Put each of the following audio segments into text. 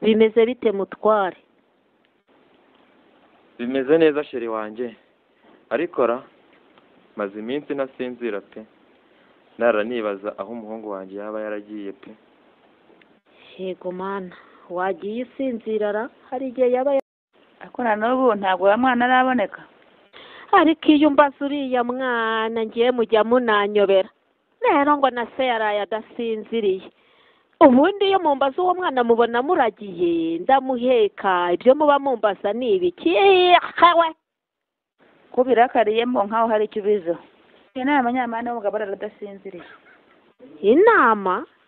bimeze bite mutware? Bimeze neza sheri wanjye, ariko maze iminsi nasinzira pe, naranibaza aho umuhungu wanjye yaba yaragiye pe. Yego mana, wagiye usinzira hari igihe yaba ariko na n'ubu ntabwo wa mwana araboneka. ariko iyo mbaza uriya mwana ngiye mujya munanyobera rero ngo na se yaraye adasinziriye. Ubundi iyo mumbaza uwo mwana mubona muragiye ndamuheka, ibyo muba mumbaza ni ibiki? Hawe Ko birakariyemo nkaho hari icyo ubiziho. Inama nyamana w'umugabo aradasinziriye.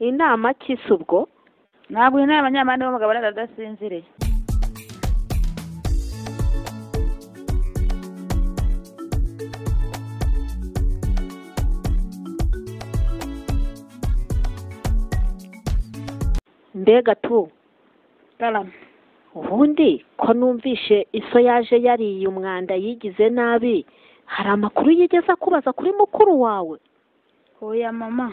Inama kisi ubwo? Ntabwo inama nyamana w'umugabo aradasinziriye. Mbega tu Salamu. ubundi ko numvishe iso yaje yariye umwanda yigize nabi, hari amakuru yigeze akubaza kuri mukuru wawe? Oya mama,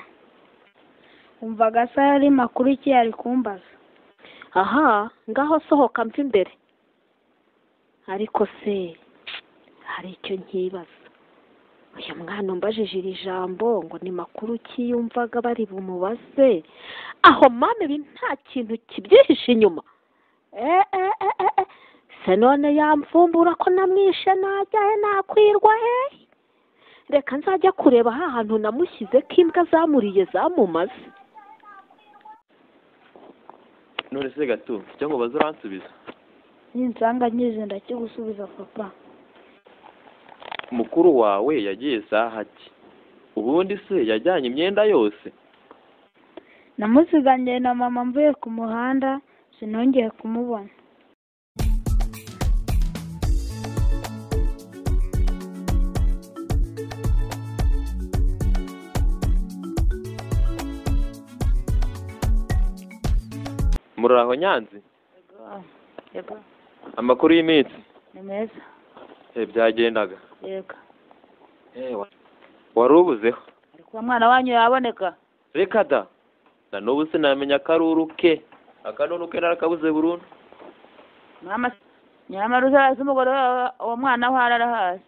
umvaga se ari makuru iki yari kumbaza? Aha, ngaho sohoka mva imbere. Ariko se hari icyo nkibaza, uyu mwana umbajije iri jambo ngo ni makuru ki yumvaga bari bumubaze, aho mama ibi nta kintu kibyihishe inyuma? Se none yamvumbura ko namwishe najya he nakwirwa he? Reka nzajya kureba ha hantu namushyize ko imbwa zamuriye zamumaze. None se gato cyangwa baza uransubiza? Ninsanga nyize ndakigusubiza papa. Mukuru wawe yagiye saha ki? Ubundi se yajyanye imyenda yose? Namusiganye na mama mvuye ku muhanda, sinongeye kumubona. Muraho Nyanzi? Yego. Amakuru y'iminsi? Ni meza. Byagendaga? Yego. Wari ubuzeho? Ariko mwana wanyu yaboneka? Reka da, na n'ubu sinamenya akaruru ke, akanunu ke narakabuze burundu. Mama, nyamara uzaza umugore wa mwana we ararahazi.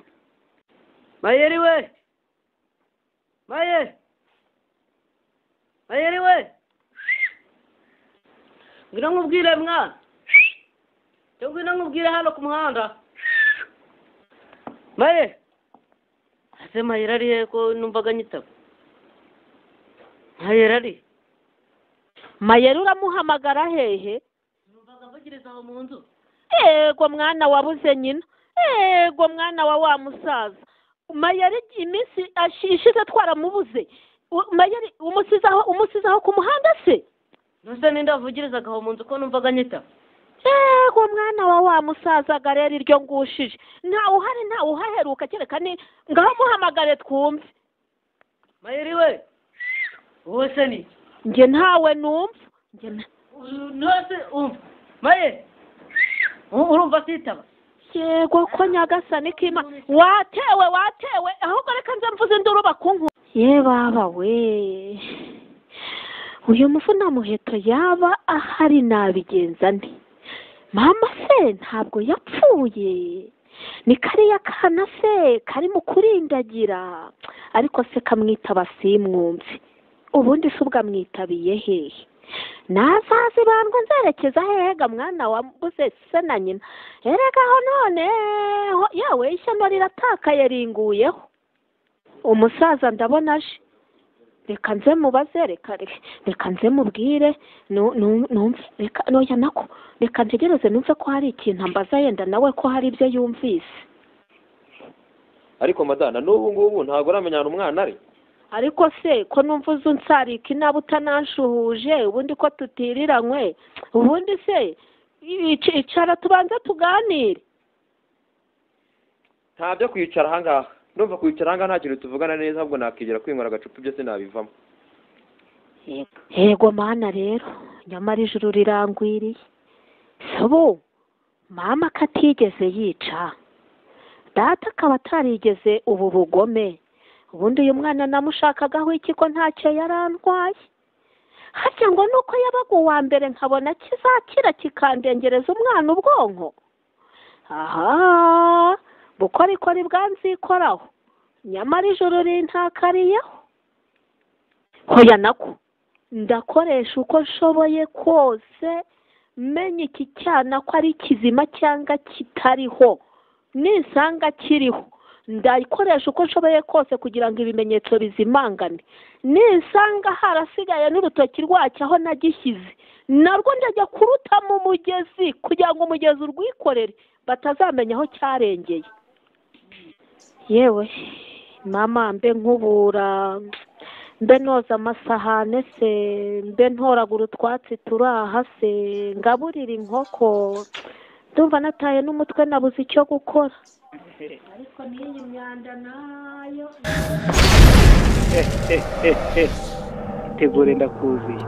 Mayeri we! Mayeri we! Ngwino nkubwire mwana. Ngwino nkubwire hano ku muhanda. Mayeri! Ase Mayeri ari he ko numvaga nyitaba? Mayeri ari? Mayeri uramuhamagara hehe? Numvaga avugiriza aho mu nzu. Ego mwana wabuze nyina. Ego mwana wa musaza. Mayeri iminsi ashishize twaramubuze. Mayeri umusizaho ku muhanda se? Nose ninde avugirizaga aho mu nzu ko numvaga nyitaba? Ego mwana wa musaza garera iryo ngushije. Nta uhaheruka kereka ni ngaho muhamagare twumve. Mayeri we! Wowe se ni? Nge ntawe numva. Nose umva. Mayeri! Urumva sitaba? Yego ko nyagasani kima watewe ahubwo reka nze mvuze induru bakunku. Ye baba we, uyu muvuna muheto yaba ahari nabigenza nti? Mama se ntabwo yapfuye? Ni kariya kana se kari mu kurindagira, ariko se kamwitaba simwumve. Ubundi se ubwo amwitabiye hehe? Nazazi bandwa nzerekeza hega mwana wabuze se na nyina. Erega ho none yawe ishyano riratakaye ringuyeho. Umusaza ndabona aje. Reka nze mubaze, reka nze mubwire numve, reka ntegereze numve ko hari ikintu ambaza yenda nawe ko hari ibyo yumvise. Ariko madana n'ubu ngubu ntabwo uramenyana umwana ari? Ariko se ko numva unsarika inaba utananshuhuje, ubundi ko tutiriranywe, ubundi se icara tubanza tuganire. Ntabyo kwicara ahangaha, ndumva kwicara ahangaha nta kintu tuvugana neza, ahubwo nakigera kwinywera agacupa ibyo sinabivamo. Yego mana rero, nyamara ijuru rirangwiriye. Sobo mama katigeze yica, data akaba atarigeze ubu bugome. Ubundi uyu mwana namushakagaho iki ko ntacyo yarantwaye? harya ngo nuko yabaga uwa mbere nkabona kizakira kikandengereza umwana ubwonko. Aha, bukorikori bwanzikoraho nyamara ijoro rintakariyeho. Hoya nako ndakoresha uko nshoboye kose menya iki cyana ko ari kizima cyangwa kitariho. Nisanga kiriho ndayikoresha uko nshoboye kose kugira ngo ibimenyetso bizimangane. Nisanga harasigaye n'urutoki rwacyo aho nagishyize narwo ndajya kuruta mu mugezi kugira ngo umugezi urwikorere batazamenya aho cyarengeye. Yewe mama, mbe nkubura, mbe noza amasahane se, mbe ntoragura utwatsi turaha se, ngaburira inkoko, ndumva nataye n'umutwe nabuze icyo gukora. Ariko n'iyi myanda nayo itegure ndakuziye.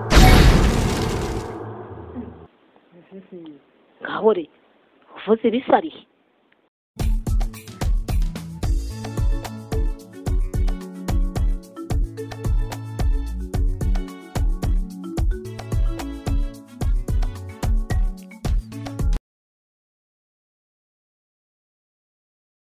ngahore uvuze ibisariye.